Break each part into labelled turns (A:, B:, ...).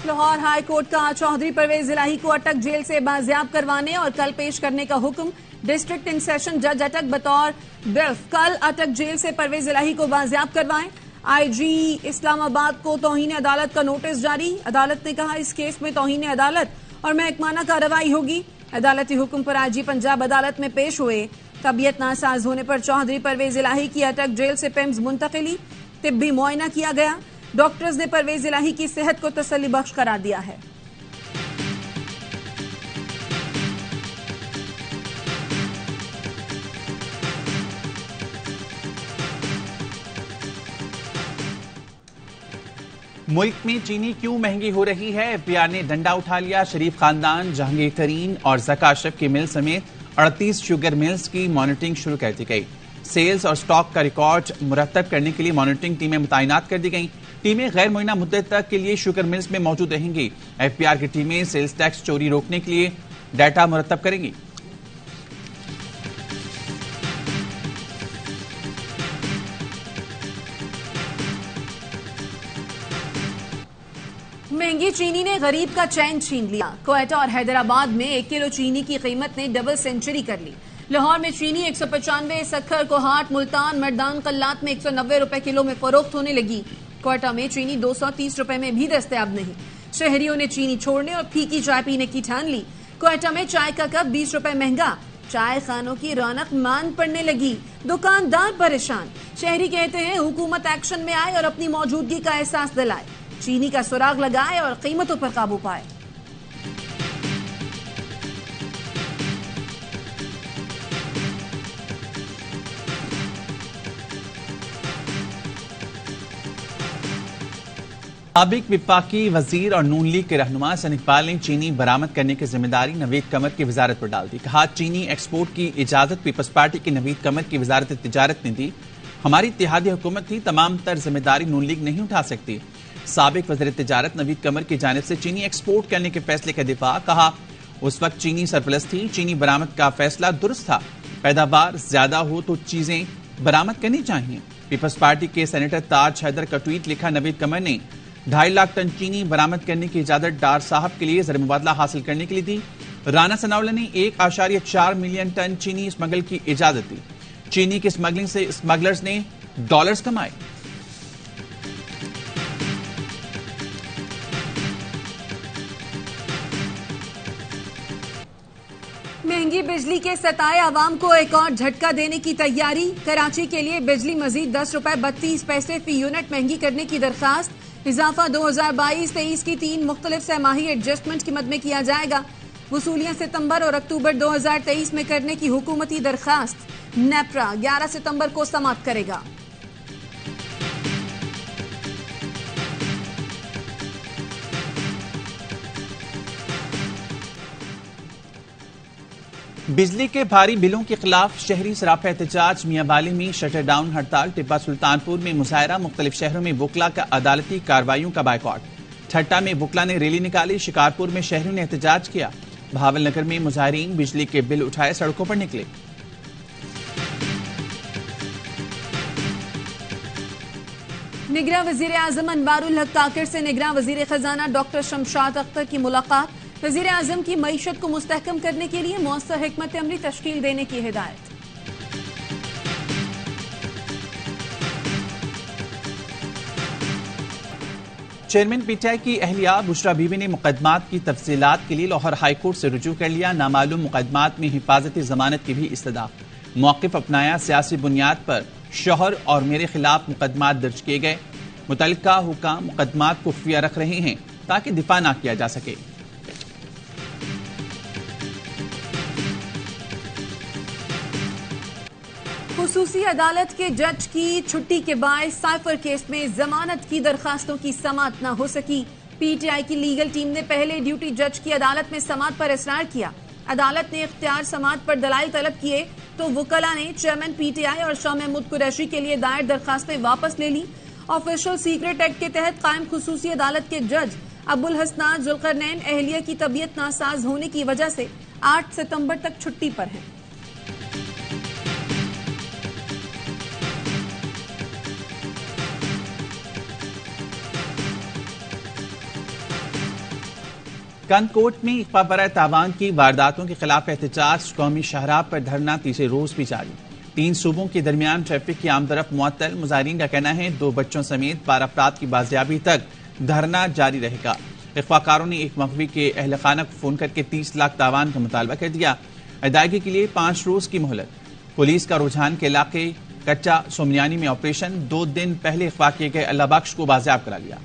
A: Lahore high court का चौधरी परवेज इलाही को अटक जेल से बाजियाब करवाने और कल पेश करने का हुक्म। डिस्ट्रिक्ट इन सेशन जज अटक बतौर बिल्फ कल अटक जेल से परवेज इलाही को बाजियाब करवाएं। आईजी इस्लामाबाद को तौहीन अदालत का नोटिस जारी। अदालत ने कहा इस केस में तौहीन अदालत और महकमाना कार्रवाई होगी। अदालती हुक्म पर आईजी पंजाब अदालत में पेश हुए। तबीयत नासाज होने पर चौधरी परवेज इलाही की अटक जेल से पिम्स मुंतकिली। तिब्बी मुआयना किया गया। डॉक्टर्स ने परवेज इलाही की सेहत को तसल्ली बख्श करार दिया है।
B: मुल्क में चीनी क्यों महंगी हो रही है? एफबीआर ने डंडा उठा लिया। शरीफ खानदान, जहांगीर तरीन और ज़काशफ की मिल समेत 38 शुगर मिल्स की मॉनिटरिंग शुरू कर दी गई। सेल्स और स्टॉक का रिकॉर्ड मुरतब करने के लिए मॉनिटरिंग टीमें मुतैनात कर दी गई। टीमें गैर मुअय्यना मुद्दत तक के लिए शुगर मिल्स में मौजूद रहेंगी। एफबीआर की टीमें सेल्स टैक्स चोरी रोकने के लिए डाटा मुरतब करेंगी।
A: महंगी चीनी ने गरीब का चैन छीन लिया। क्वेटा और हैदराबाद में 1 किलो चीनी की कीमत ने डबल सेंचुरी कर ली। लाहौर में चीनी 195, सक्खर, कोहाट, मुल्तान, मर्दान, कल्लात में 190 रुपए किलो में फरोख्त होने लगी। क्वेटा में चीनी 230 रुपए में भी दस्तयाब नहीं। शहरियों ने चीनी छोड़ने और फीकी चाय पीने की ठान ली। क्वेटा में चाय का कप 20 रुपए महंगा। चाय खानों की रौनक मान पड़ने लगी। दुकानदार परेशान। शहरी कहते हैं हुकूमत एक्शन में आए और अपनी मौजूदगी का एहसास दिलाए। चीनी का सुराग लगाए और कीमतों पर काबू पाए।
B: साबिक विफाकी वजीर और नून लीग के रहनुमा सैन इकबाल ने चीनी बरामद करने की जिम्मेदारी नवीद कमर की वजारत पर डाल दी। कहा चीनी एक्सपोर्ट की इजाजत पीपल्स पार्टी के नवीद कमर की वजारत तिजारत ने दी। हमारी इत्तेहादी हुकूमत थी, तमाम तर जिम्मेदारी नून लीग नहीं उठा सकती। साबिक वज़ीर तिजारत नवीद कमर की जानिब से चीनी एक्सपोर्ट करने के फैसले का दिफा। कहा उस वक्त चीनी सरप्लस थी, चीनी बरामद का फैसला दुरुस्त था। पैदावार ज्यादा हो तो चीजें बरामद करनी चाहिए। पीपल्स पार्टी के सेनेटर ताज हैदर का ट्वीट लिखा। नवीद कमर ने 2.5 लाख टन चीनी बरामद करने की इजाजत डार साहब के लिए ज़र मुबादला हासिल करने के लिए दी। राना सनाउल्ला ने 1.4 मिलियन टन चीनी स्मगल की इजाजत दी। चीनी की स्मगलिंग से स्मगलर्स ने डॉलर्स कमाए।
A: महंगी बिजली के सताए आवाम को एक और झटका देने की तैयारी। कराची के लिए बिजली मजीद 10 रुपए 32 पैसे फी यूनिट महंगी करने की दरखास्त। इजाफा 2022-23 की 3 मुख्तलिफ सहमाही एडजस्टमेंट की मद में किया जाएगा। वसूलियां सितंबर और अक्टूबर 2023 में करने की हुकूमती दरखास्त नेपरा 11 सितंबर को समाप्त करेगा।
B: बिजली के भारी बिलों के खिलाफ शहरी सराफा एहतजाज। मियांवाली में शटर डाउन हड़ताल। टिब्बा सुल्तानपुर में मुजाहरा। मुख्तलिफ शहरों में वुकला का अदालती कार्रवाइयों का बायकॉट। ठट्टा में वुकला ने रैली निकाली। शिकारपुर में शहरियों ने एहतजाज किया। भावल नगर में मुजाहरीन बिजली के बिल उठाए सड़कों पर निकले।
A: निगरान वजीर आजम अनवारुल हक ताकिर से निगरान वजीर खजाना डॉक्टर शमशाद अख्तर की मुलाकात। वजीर आजम की मईशत को मुस्तहकम करने के लिए मौसर हिकमत अमली तश्कील देने की हिदायत।
B: चेयरमैन पीटीआई की अहलिया बुशरा बीबी ने मुकदमात की तफसीलात के लिए लाहौर हाई कोर्ट से रुजू कर लिया। नामालूम मुकदमात में हिफाजती जमानत की भी इस्तदा। मौक़िफ़ अपनाया। सियासी बुनियाद पर शोहर और मेरे खिलाफ मुकदमात दर्ज किए गए। मुतल्लिका हुकाम मुकदमात को खुफिया रख रहे हैं ताकि दिफा न किया जा सके।
A: खुसूसी अदालत के जज की छुट्टी के बाद साइफर केस में जमानत की दरखास्तों की समाअत न हो सकी। पीटीआई की लीगल टीम ने पहले ड्यूटी जज की अदालत में समाअत पर इसरार किया। अदालत ने इख्तियार समाअत पर दलाइल तलब किए तो वुकला ने चेयरमैन पीटीआई और शाह महमूद कुरैशी के लिए दायर दरखास्तें वापस ले ली। ऑफिशियल सीक्रेट एक्ट के तहत कायम खुसूसी अदालत के जज अबुल हसनान जुल्करनैन अहलिया की तबीयत नासाज होने की वजह से 8 सितंबर तक छुट्टी पर हैं।
B: कंदकोट में इकबा बराए तावान की वारदातों के खिलाफ एहतजाज कौमी शाहराह पर धरना तीसरे रोज भी जारी। 3 सूबों के दरमियान ट्रैफिक की आमदरफ मुअत्तल। मुजाहिरीन का कहना है 2 बच्चों समेत 12 अफराद की बाजियाबी तक धरना जारी रहेगा। इख्वाकारों ने एक मखवी के अहल खाना को फोन करके 30 लाख तावान का मुतालबा कर दिया। अदायगी के लिए 5 रोज की मोहलत। पुलिस का रुझान के इलाके कच्चा सोमनियानी में ऑपरेशन। 2 दिन पहले इख्वा किए गए अल्लाह बख्श को बाजियाब करा लिया।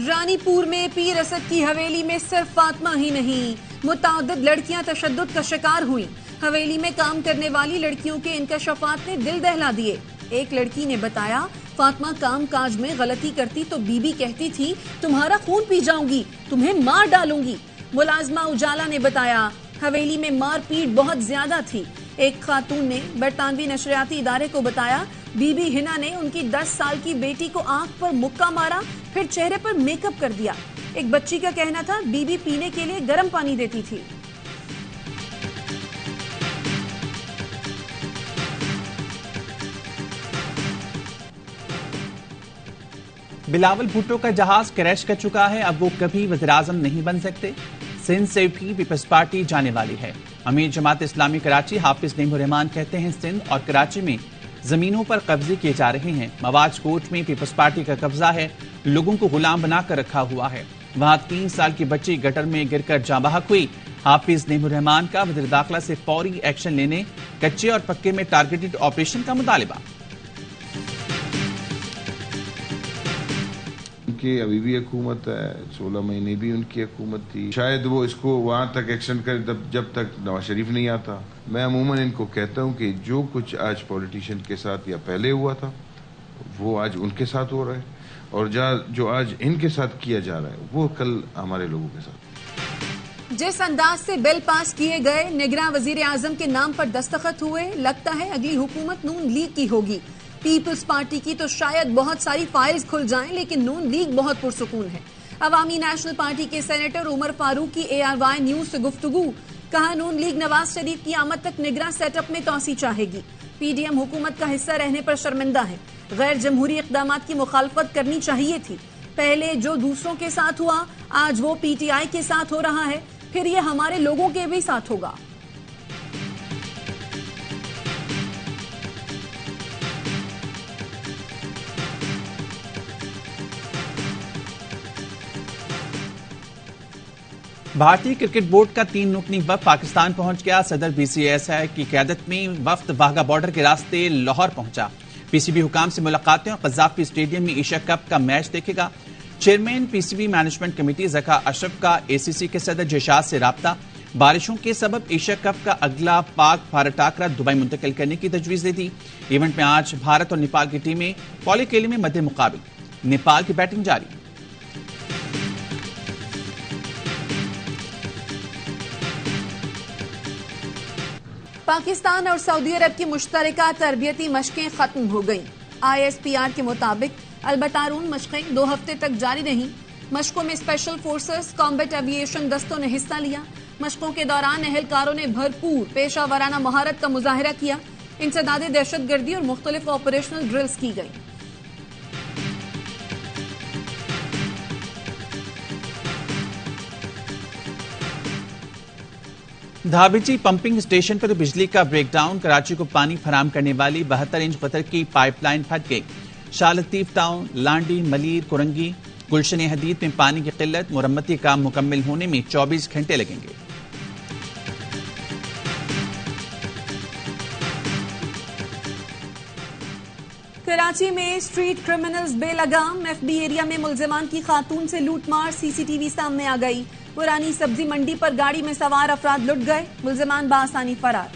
A: रानीपुर में पीर असद की हवेली में सिर्फ फातिमा ही नहीं, मुतअद्दिद लड़कियां तशद्दुद का शिकार हुई। हवेली में काम करने वाली लड़कियों के इंकशाफात ने दिल दहला दिए। एक लड़की ने बताया, फातिमा काम काज में गलती करती तो बीबी कहती थी तुम्हारा खून पी जाऊंगी, तुम्हें मार डालूंगी। मुलाजमा उजाला ने बताया, हवेली में मारपीट बहुत ज्यादा थी। एक खातून ने बरतानवी नशरियाती इदारे को बताया, बीबी हिना ने उनकी 10 साल की बेटी को आंख पर मुक्का मारा, फिर चेहरे पर मेकअप कर दिया। एक बच्ची का कहना था बीबी पीने के लिए गर्म पानी देती थी।
B: बिलावल भुट्टो का जहाज क्रैश कर चुका है, अब वो कभी वज़ीर-ए-आज़म नहीं बन सकते। सिंध से भी पीपल्स पार्टी जाने वाली है। अमीर जमात इस्लामी कराची हाफिज नईमुर रहमान कहते हैं सिंध और कराची में जमीनों पर कब्जे किए जा रहे हैं। मवाज कोट में पीपल्स पार्टी का कब्जा है, लोगों को गुलाम बनाकर रखा हुआ है। वहां 3 साल की बच्ची गटर में गिरकर जाँ बहक हुई। हाफिज नईमुर रहमान का वज़ीर दाखिला से फौरी एक्शन लेने, कच्चे और पक्के में टारगेटेड ऑपरेशन का मुतालिबा।
C: कि अभी भी हुकूमत है, 16 महीने भी उनकी हुकूमत थी। शायद वो इसको वहां तक एक्सटेंड करे जब तक नवाज शरीफ नहीं आता। मैं अमूमन इनको कहता हूं कि जो कुछ आज पॉलिटिशियन के साथ या पहले हुआ था वो आज उनके साथ हो रहा है, और जो आज इनके साथ किया जा रहा है वो कल हमारे लोगों के साथ।
A: जिस अंदाज से बिल पास किए गए, निगरान वजीर आजम के नाम पर दस्तखत हुए, लगता है अगली हुकूमत नून लीग की होगी। पीपल्स पार्टी की तो शायद बहुत सारी फाइल्स खुल जाएं, लेकिन नून लीग बहुत पुरसुकून है। अवामी नेशनल पार्टी के सेनेटर उमर फारूक की ARY न्यूज से गुफ्तगू। कहा, नून लीग नवाज शरीफ की आमद तक निगरान सेटअप में तोसी चाहेगी। PDM हुकूमत का हिस्सा रहने पर शर्मिंदा है। गैर जमहूरी इक़दामात की मुखालफत करनी चाहिए थी। पहले जो दूसरों के साथ हुआ, आज वो PTI के साथ हो रहा है, फिर ये हमारे लोगों के भी साथ होगा।
B: भारतीय क्रिकेट बोर्ड का 3 रुकनी वफ्द पाकिस्तान पहुंच गया। सदर BCCI की क़यादत में वफ्द वाघा बॉर्डर के रास्ते लाहौर पहुंचा। PCB हुकाम से मुलाकातें और कज़ाफी स्टेडियम में एशिया कप का मैच देखेगा। Chairman PCB management committee Zaka Ashraf का ACC के सदर जशाद से राब्ता। बारिशों के सबब एशिया कप का अगला पाक भारत टाकरा दुबई मुंतकिल करने की तजवीज़ दे दी। इवेंट में आज भारत और नेपाल की टीमें पॉलीकेली में मध्य मुकाबिल। नेपाल की बैटिंग जारी।
A: पाकिस्तान और सऊदी अरब की मुश्तरका तरबियती मशकें खत्म हो गईं। ISPR के मुताबिक अलबतारून मशकें 2 हफ्ते तक जारी रहीं। मशकों में स्पेशल फोर्सेस, कॉम्बैट एविएशन दस्तों ने हिस्सा लिया। मशकों के दौरान अहलकारों ने भरपूर पेशा वराना महारत का मुजाहिरा किया। इंसदादे दहशतगर्दी और मुख्तलिफ ऑपरेशनल ड्रिल्स की गई।
B: धाबिची पंपिंग स्टेशन पर बिजली का ब्रेकडाउन। कराची को पानी फराम करने वाली 72 इंच कतर की पाइपलाइन फट गई। शाह लतीफ टाउन, लांडी, मलीर, कुरंगी, गुलशन हदीद में पानी की किल्लत। मुरम्मती काम मुकम्मल होने में 24 घंटे लगेंगे।
A: कराची में स्ट्रीट क्रिमिनल्स बेलगाम। FB एरिया में मुल्जिमान की खातून से लूटमार। CCTV सामने आ गई। पुरानी सब्जी मंडी पर गाड़ी में सवार अफराद लुट गए। मुल्जिमान बासानी फरार।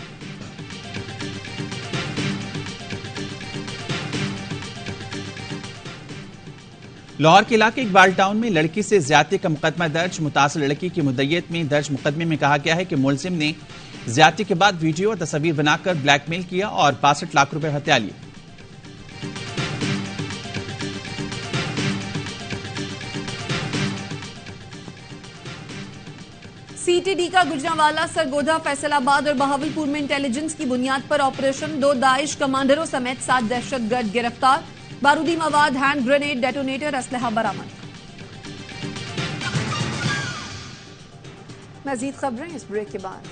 B: लाहौर के इलाके इकबाल टाउन में लड़की से ज्यादती का मुकदमा दर्ज। मुतासिर लड़की की मुद्दईयत में दर्ज मुकदमे में कहा गया है कि मुलजिम ने ज्यादती के बाद वीडियो और तस्वीर बनाकर ब्लैकमेल किया और 62 लाख रुपए हत्या लिए।
A: CTD का गुजरांवाला, सरगोधा, फैसलाबाद और बहावलपुर में इंटेलिजेंस की बुनियाद पर ऑपरेशन। 2 दाइश कमांडरों समेत 7 दहशतगर्द गिरफ्तार। बारूदी मवाद, हैंड ग्रेनेड, डेटोनेटर, असलहा बरामद। मजीद खबरें इस ब्रेक के बाद।